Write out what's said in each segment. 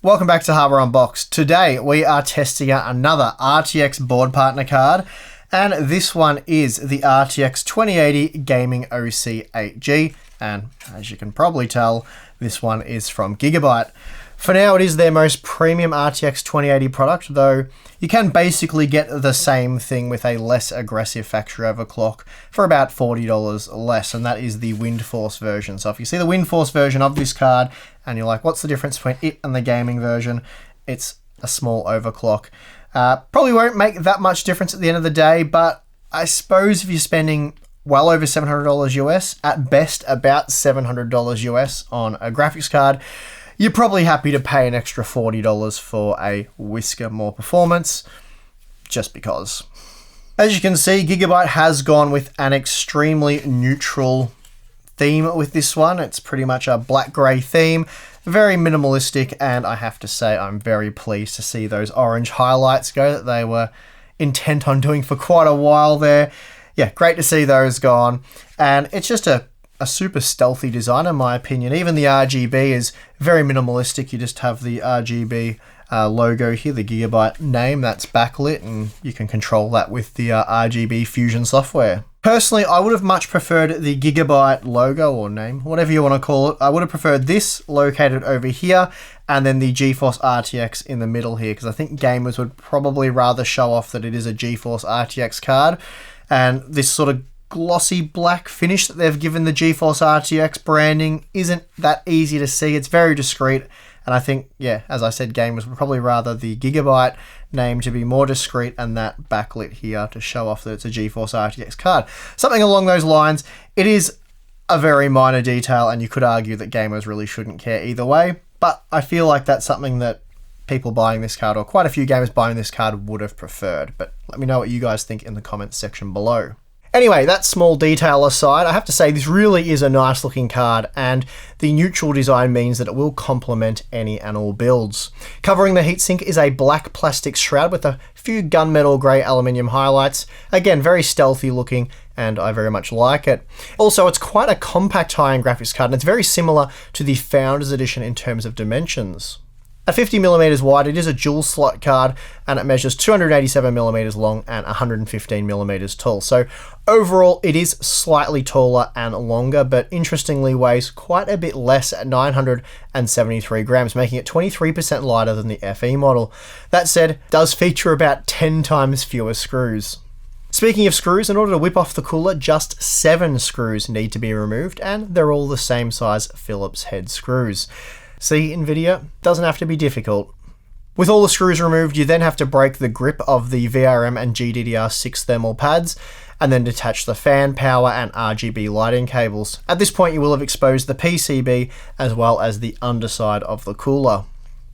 Welcome back to Hardware Unboxed. Today we are testing out another RTX board partner card, and this one is the RTX 2080 Gaming OC 8G, and as you can probably tell, this one is from Gigabyte. For now, it is their most premium RTX 2080 product, though you can basically get the same thing with a less aggressive factory overclock for about $40 less, and that is the WindForce version. So if you see the WindForce version of this card and you're like, what's the difference between it and the gaming version? It's a small overclock. Probably won't make that much difference at the end of the day, but I suppose if you're spending well over $700 US, at best about $700 US on a graphics card, you're probably happy to pay an extra $40 for a whisker more performance, just because. As you can see, Gigabyte has gone with an extremely neutral theme with this one. It's pretty much a black-grey theme, very minimalistic, and I have to say I'm very pleased to see those orange highlights go that they were intent on doing for quite a while there. Yeah, great to see those gone, and it's just a super stealthy design in my opinion. Even the RGB is very minimalistic. You just have the RGB logo here, the Gigabyte name, that's backlit, and you can control that with the RGB Fusion software. Personally, I would have much preferred the Gigabyte logo or name, whatever you want to call it. I would have preferred this located over here and then the GeForce RTX in the middle here, because I think gamers would probably rather show off that it is a GeForce RTX card, and this sort of glossy black finish that they've given the GeForce RTX branding isn't that easy to see. It's very discreet, and I think, yeah, as I said, gamers would probably rather the Gigabyte name to be more discreet and that backlit here to show off that it's a GeForce RTX card. Something along those lines. It is a very minor detail, and you could argue that gamers really shouldn't care either way, but I feel like that's something that people buying this card, or quite a few gamers buying this card, would have preferred. But let me know what you guys think in the comments section below. Anyway, that small detail aside, I have to say this really is a nice looking card, and the neutral design means that it will complement any and all builds. Covering the heatsink is a black plastic shroud with a few gunmetal grey aluminium highlights. Again, very stealthy looking, and I very much like it. Also, it's quite a compact high-end graphics card, and it's very similar to the Founders Edition in terms of dimensions. At 50mm wide, it is a dual slot card, and it measures 287mm long and 115mm tall. So overall, it is slightly taller and longer, but interestingly weighs quite a bit less at 973 grams, making it 23% lighter than the FE model. That said, it does feature about 10 times fewer screws. Speaking of screws, in order to whip off the cooler, just 7 screws need to be removed, and they're all the same size Phillips head screws. See, NVIDIA, doesn't have to be difficult. With all the screws removed, you then have to break the grip of the VRM and GDDR6 thermal pads, and then detach the fan, power, and RGB lighting cables. At this point, you will have exposed the PCB as well as the underside of the cooler.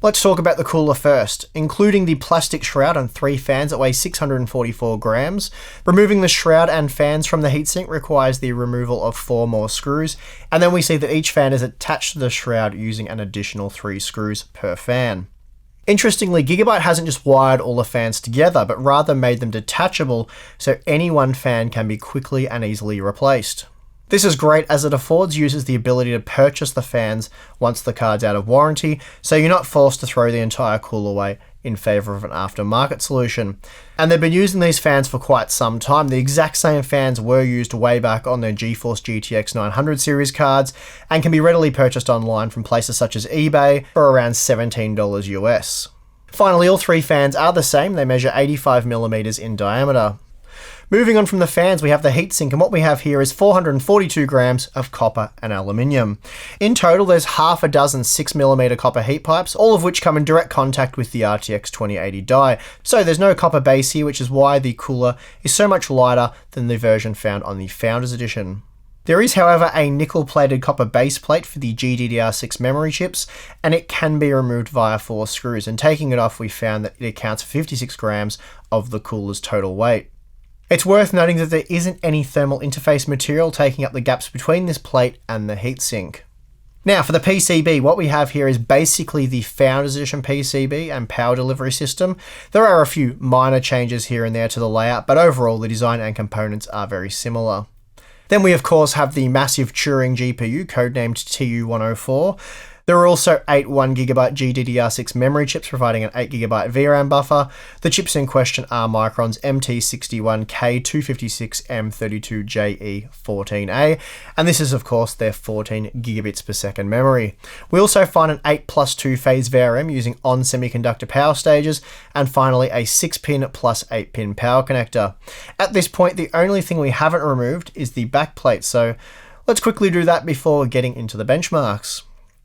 Let's talk about the cooler first. Including the plastic shroud and 3 fans that weigh 644 grams, removing the shroud and fans from the heatsink requires the removal of 4 more screws, and then we see that each fan is attached to the shroud using an additional 3 screws per fan. Interestingly, Gigabyte hasn't just wired all the fans together, but rather made them detachable, so any one fan can be quickly and easily replaced. This is great as it affords users the ability to purchase the fans once the card's out of warranty, so you're not forced to throw the entire cooler away in favour of an aftermarket solution. And they've been using these fans for quite some time. The exact same fans were used way back on their GeForce GTX 900 series cards, and can be readily purchased online from places such as eBay for around $17 US. Finally, all 3 fans are the same. They measure 85mm in diameter. Moving on from the fans, we have the heatsink, and what we have here is 442 grams of copper and aluminium. In total, there's half a dozen 6mm copper heat pipes, all of which come in direct contact with the RTX 2080 die. So there's no copper base here, which is why the cooler is so much lighter than the version found on the Founders Edition. There is, however, a nickel-plated copper base plate for the GDDR6 memory chips, and it can be removed via 4 screws, and taking it off, we found that it accounts for 56 grams of the cooler's total weight. It's worth noting that there isn't any thermal interface material taking up the gaps between this plate and the heatsink. Now for the PCB, what we have here is basically the Founders Edition PCB and power delivery system. There are a few minor changes here and there to the layout, but overall the design and components are very similar. Then we of course have the massive Turing GPU, codenamed TU104. There are also 8 1GB GDDR6 memory chips providing an 8GB VRAM buffer. The chips in question are Micron's MT61K256M32JE14A, and this is of course their 14 gigabits per second memory. We also find an 8+2 phase VRM using on semiconductor power stages, and finally a 6-pin plus 8-pin power connector. At this point, the only thing we haven't removed is the backplate, so let's quickly do that before getting into the benchmarks.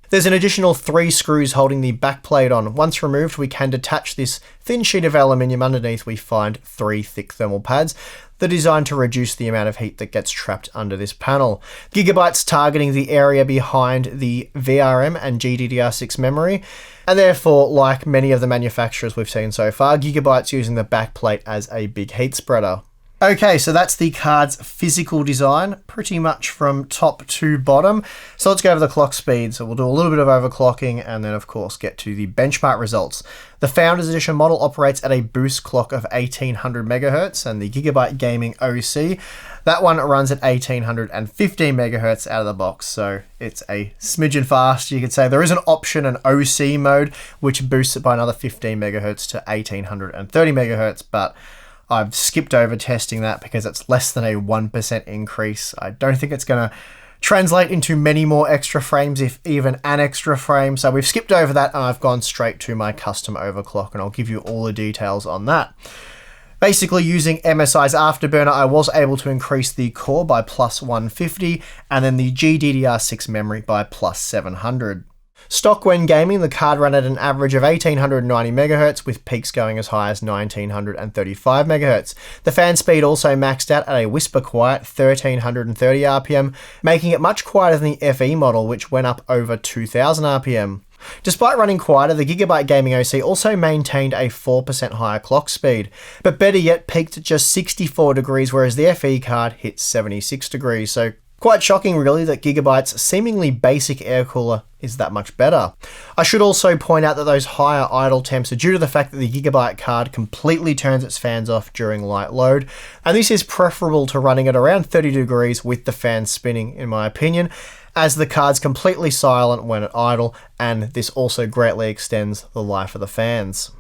There's an additional 3 screws holding the backplate on. Once removed, we can detach this thin sheet of aluminium. Underneath we find 3 thick thermal pads. They're designed to reduce the amount of heat that gets trapped under this panel. Gigabyte's targeting the area behind the VRM and GDDR6 memory, and therefore, like many of the manufacturers we've seen so far, Gigabyte's using the backplate as a big heat spreader. Okay, so that's the card's physical design, pretty much from top to bottom. So let's go over the clock speed. So we'll do a little bit of overclocking and then of course get to the benchmark results. The Founders Edition model operates at a boost clock of 1800 megahertz, and the Gigabyte Gaming OC, that one runs at 1815 megahertz out of the box. So it's a smidgen fast, you could say. There is an option, an OC mode, which boosts it by another 15 megahertz to 1830 megahertz, but I've skipped over testing that because it's less than a 1% increase. I don't think it's going to translate into many more extra frames, if even an extra frame. So we've skipped over that and I've gone straight to my custom overclock, and I'll give you all the details on that. Basically, using MSI's Afterburner, I was able to increase the core by plus 150 and then the GDDR6 memory by plus 700. Stock when gaming, the card ran at an average of 1890 MHz with peaks going as high as 1935 MHz. The fan speed also maxed out at a whisper quiet 1330 RPM, making it much quieter than the FE model, which went up over 2000 RPM. Despite running quieter, the Gigabyte Gaming OC also maintained a 4% higher clock speed, but better yet peaked at just 64 degrees, whereas the FE card hit 76 degrees, so quite shocking really that Gigabyte's seemingly basic air cooler is that much better. I should also point out that those higher idle temps are due to the fact that the Gigabyte card completely turns its fans off during light load, and this is preferable to running at around 30 degrees with the fans spinning in my opinion, as the card's completely silent when at idle, and this also greatly extends the life of the fans.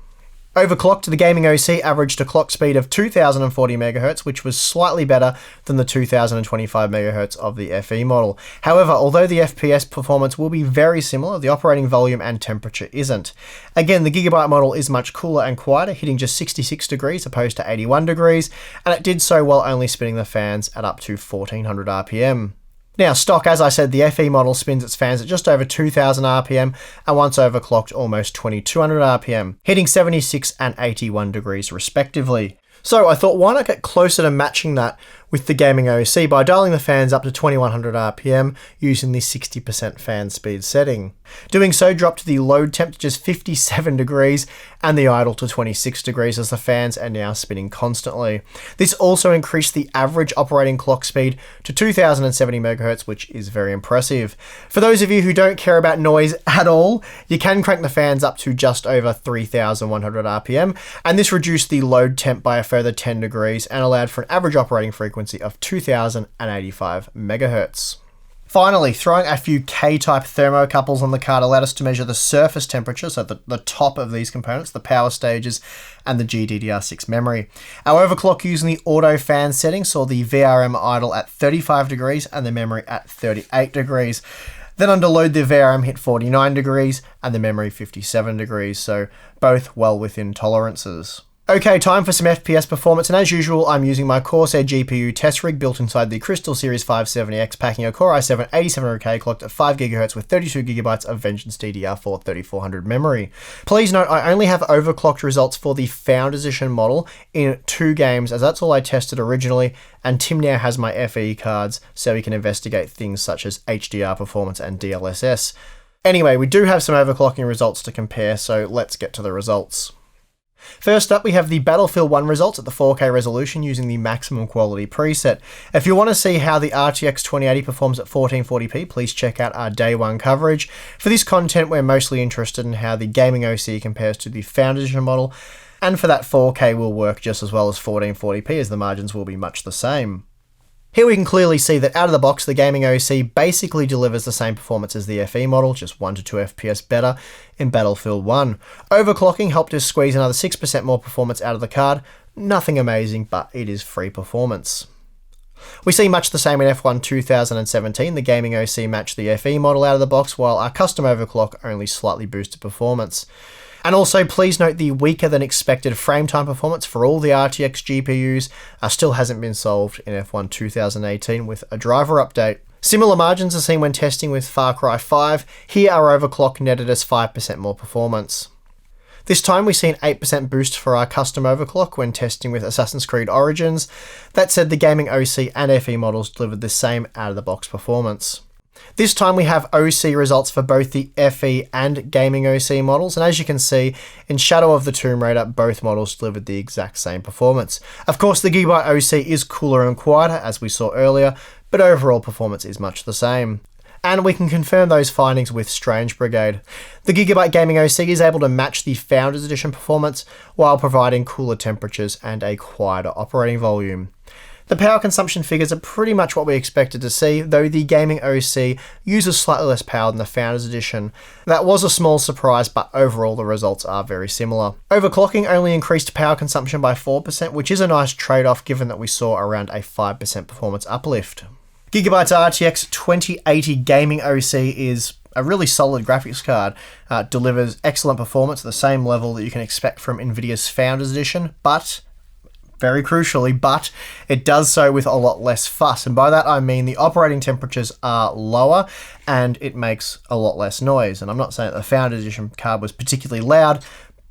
Overclocked, the Gaming OC averaged a clock speed of 2040 MHz, which was slightly better than the 2025 MHz of the FE model. However, although the FPS performance will be very similar, the operating volume and temperature isn't. Again, the Gigabyte model is much cooler and quieter, hitting just 66 degrees opposed to 81 degrees, and it did so while only spinning the fans at up to 1400 RPM. Now, stock, as I said, the FE model spins its fans at just over 2000 RPM, and once overclocked, almost 2200 RPM, hitting 76 and 81 degrees respectively. So I thought, why not get closer to matching that with the Gaming OC by dialing the fans up to 2100 RPM using the 60% fan speed setting. Doing so dropped the load temp to just 57 degrees and the idle to 26 degrees as the fans are now spinning constantly. This also increased the average operating clock speed to 2070 MHz, which is very impressive. For those of you who don't care about noise at all, you can crank the fans up to just over 3100 RPM, and this reduced the load temp by a further 10 degrees and allowed for an average operating frequency of 2085 MHz. Finally, throwing a few K-type thermocouples on the card allowed us to measure the surface temperature, so the top of these components, the power stages, and the GDDR6 memory. Our overclock using the auto fan setting saw the VRM idle at 35 degrees and the memory at 38 degrees. Then under load, the VRM hit 49 degrees and the memory 57 degrees, so both well within tolerances. Okay, time for some FPS performance, and as usual, I'm using my Corsair GPU test rig built inside the Crystal Series 570X, packing a Core i7-8700K clocked at 5GHz with 32GB of Vengeance DDR4 3400 memory. Please note, I only have overclocked results for the Founders Edition model in 2 games, as that's all I tested originally, and Tim now has my FE cards, so he can investigate things such as HDR performance and DLSS. Anyway, we do have some overclocking results to compare, so let's get to the results. First up, we have the Battlefield 1 results at the 4K resolution using the maximum quality preset. If you want to see how the RTX 2080 performs at 1440p, please check out our day 1 coverage. For this content, we're mostly interested in how the Gaming OC compares to the Founders Edition model, and for that 4K will work just as well as 1440p, as the margins will be much the same. Here we can clearly see that out of the box, the gaming OC basically delivers the same performance as the FE model, just 1 to 2 FPS better in Battlefield 1. Overclocking helped us squeeze another 6% more performance out of the card. Nothing amazing, but it is free performance. We see much the same in F1 2017. The gaming OC matched the FE model out of the box, while our custom overclock only slightly boosted performance. And also, please note the weaker than expected frame time performance for all the RTX GPUs still hasn't been solved in F1 2018 with a driver update. Similar margins are seen when testing with Far Cry 5. Here our overclock netted us 5% more performance. This time we see an 8% boost for our custom overclock when testing with Assassin's Creed Origins. That said, the gaming OC and FE models delivered the same out-of-the-box performance. This time we have OC results for both the FE and gaming OC models, and as you can see, in Shadow of the Tomb Raider, both models delivered the exact same performance. Of course, the Gigabyte OC is cooler and quieter, as we saw earlier, but overall performance is much the same. And we can confirm those findings with Strange Brigade. The Gigabyte Gaming OC is able to match the Founders Edition performance while providing cooler temperatures and a quieter operating volume. The power consumption figures are pretty much what we expected to see, though the Gaming OC uses slightly less power than the Founders Edition. That was a small surprise, but overall the results are very similar. Overclocking only increased power consumption by 4%, which is a nice trade-off given that we saw around a 5% performance uplift. Gigabyte's RTX 2080 Gaming OC is a really solid graphics card. Delivers excellent performance at the same level that you can expect from Nvidia's Founders Edition, but very crucially, it does so with a lot less fuss. And by that I mean the operating temperatures are lower and it makes a lot less noise. And I'm not saying that the Founders Edition card was particularly loud,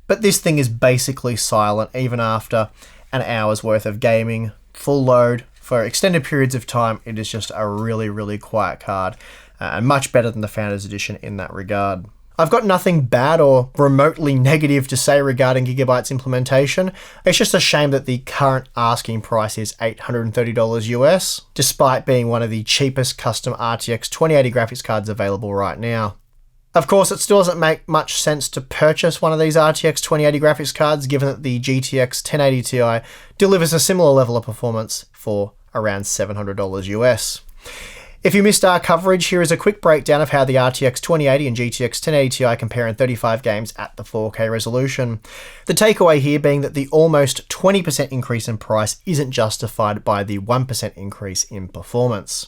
but this thing is basically silent even after an hour's worth of gaming, full load. For extended periods of time, it is just a really, really quiet card and much better than the Founders Edition in that regard. I've got nothing bad or remotely negative to say regarding Gigabyte's implementation. It's just a shame that the current asking price is $830 US, despite being one of the cheapest custom RTX 2080 graphics cards available right now. Of course, it still doesn't make much sense to purchase one of these RTX 2080 graphics cards, given that the GTX 1080 Ti delivers a similar level of performance for around $700 US. If you missed our coverage, here is a quick breakdown of how the RTX 2080 and GTX 1080 Ti compare in 35 games at the 4K resolution. The takeaway here being that the almost 20% increase in price isn't justified by the 1% increase in performance.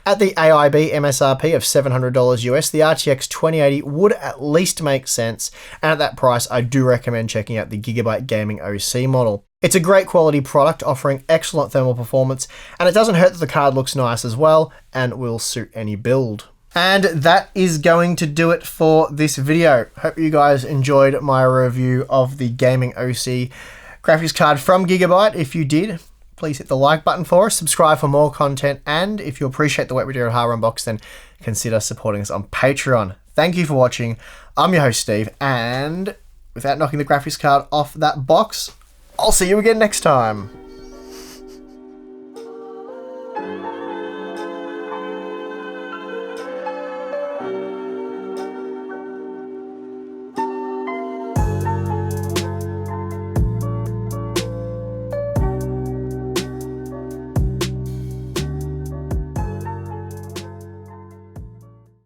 At the AIB MSRP of $700 US, the RTX 2080 would at least make sense, and at that price I do recommend checking out the Gigabyte Gaming OC model. It's a great quality product offering excellent thermal performance, and it doesn't hurt that the card looks nice as well and will suit any build. And that is going to do it for this video. Hope you guys enjoyed my review of the Gaming OC graphics card from Gigabyte. If you did, please hit the like button for us, subscribe for more content, and if you appreciate the work we do at Unboxed, then consider supporting us on Patreon. Thank you for watching. I'm your host, Steve, and without knocking the graphics card off that box, I'll see you again next time.